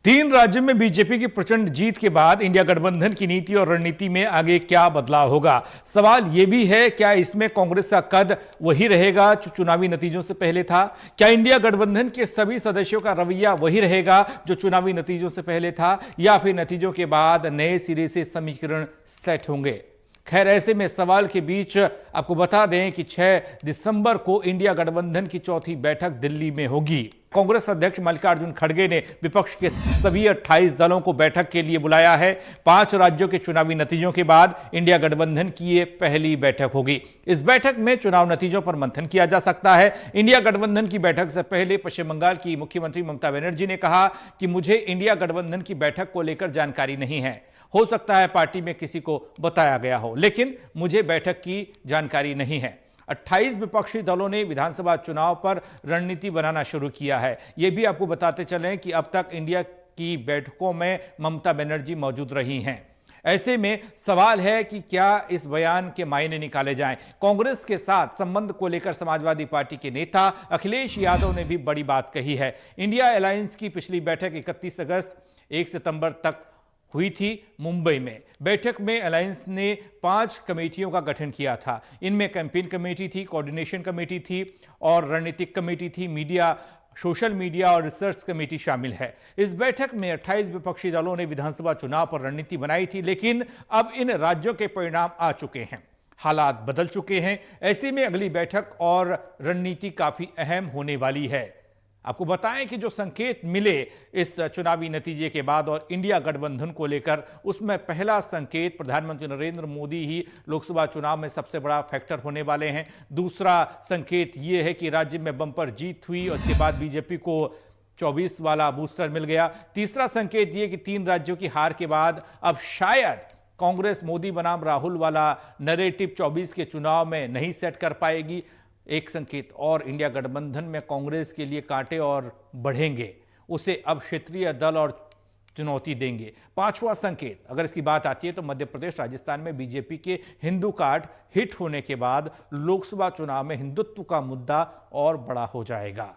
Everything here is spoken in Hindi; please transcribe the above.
तीन राज्यों में बीजेपी की प्रचंड जीत के बाद इंडिया गठबंधन की नीति और रणनीति में आगे क्या बदलाव होगा। सवाल यह भी है, क्या इसमें कांग्रेस का कद वही रहेगा जो चुनावी नतीजों से पहले था? क्या इंडिया गठबंधन के सभी सदस्यों का रवैया वही रहेगा जो चुनावी नतीजों से पहले था, या फिर नतीजों के बाद नए सिरे से समीकरण सेट होंगे? खैर, ऐसे में सवाल के बीच आपको बता दें कि 6 दिसंबर को इंडिया गठबंधन की चौथी बैठक दिल्ली में होगी। कांग्रेस अध्यक्ष मल्लिकार्जुन खड़गे ने विपक्ष के सभी 28 दलों को बैठक के लिए बुलाया है। 5 राज्यों के चुनावी नतीजों के बाद इंडिया गठबंधन की यह पहली बैठक होगी। इस बैठक में चुनाव नतीजों पर मंथन किया जा सकता है। इंडिया गठबंधन की बैठक से पहले पश्चिम बंगाल की मुख्यमंत्री ममता बनर्जी ने कहा कि मुझे इंडिया गठबंधन की बैठक को लेकर जानकारी नहीं है। हो सकता है पार्टी में किसी को बताया गया हो, लेकिन मुझे बैठक की जानकारी नहीं है। 28 विपक्षी दलों ने विधानसभा चुनाव पर रणनीति बनाना शुरू किया है। यह भी आपको बताते चलें कि अब तक इंडिया की बैठकों में ममता बनर्जी मौजूद रही हैं। ऐसे में सवाल है कि क्या इस बयान के मायने निकाले जाएं। कांग्रेस के साथ संबंध को लेकर समाजवादी पार्टी के नेता अखिलेश यादव ने भी बड़ी बात कही है। इंडिया अलायंस की पिछली बैठक 31 अगस्त 1 सितंबर तक हुई थी मुंबई में। बैठक में अलायंस ने 5 कमेटियों का गठन किया था। इनमें कैंपेन कमेटी थी, कोऑर्डिनेशन कमेटी थी और रणनीतिक कमेटी थी। मीडिया, सोशल मीडिया और रिसर्च कमेटी शामिल है। इस बैठक में 28 विपक्षी दलों ने विधानसभा चुनाव पर रणनीति बनाई थी, लेकिन अब इन राज्यों के परिणाम आ चुके हैं, हालात बदल चुके हैं। ऐसे में अगली बैठक और रणनीति काफी अहम होने वाली है। आपको बताएं कि जो संकेत मिले इस चुनावी नतीजे के बाद और इंडिया गठबंधन को लेकर, उसमें पहला संकेत प्रधानमंत्री नरेंद्र मोदी ही लोकसभा चुनाव में सबसे बड़ा फैक्टर होने वाले हैं। दूसरा संकेत यह है कि राज्य में बम्पर जीत हुई और उसके बाद बीजेपी को 24 वाला बूस्टर मिल गया। तीसरा संकेत यह कि 3 राज्यों की हार के बाद अब शायद कांग्रेस मोदी बनाम राहुल वाला नैरेटिव 24 के चुनाव में नहीं सेट कर पाएगी। एक संकेत और, इंडिया गठबंधन में कांग्रेस के लिए कांटे और बढ़ेंगे, उसे अब क्षेत्रीय दल और चुनौती देंगे। 5वां संकेत अगर इसकी बात आती है तो मध्य प्रदेश, राजस्थान में बीजेपी के हिंदू कार्ड हिट होने के बाद लोकसभा चुनाव में हिंदुत्व का मुद्दा और बड़ा हो जाएगा।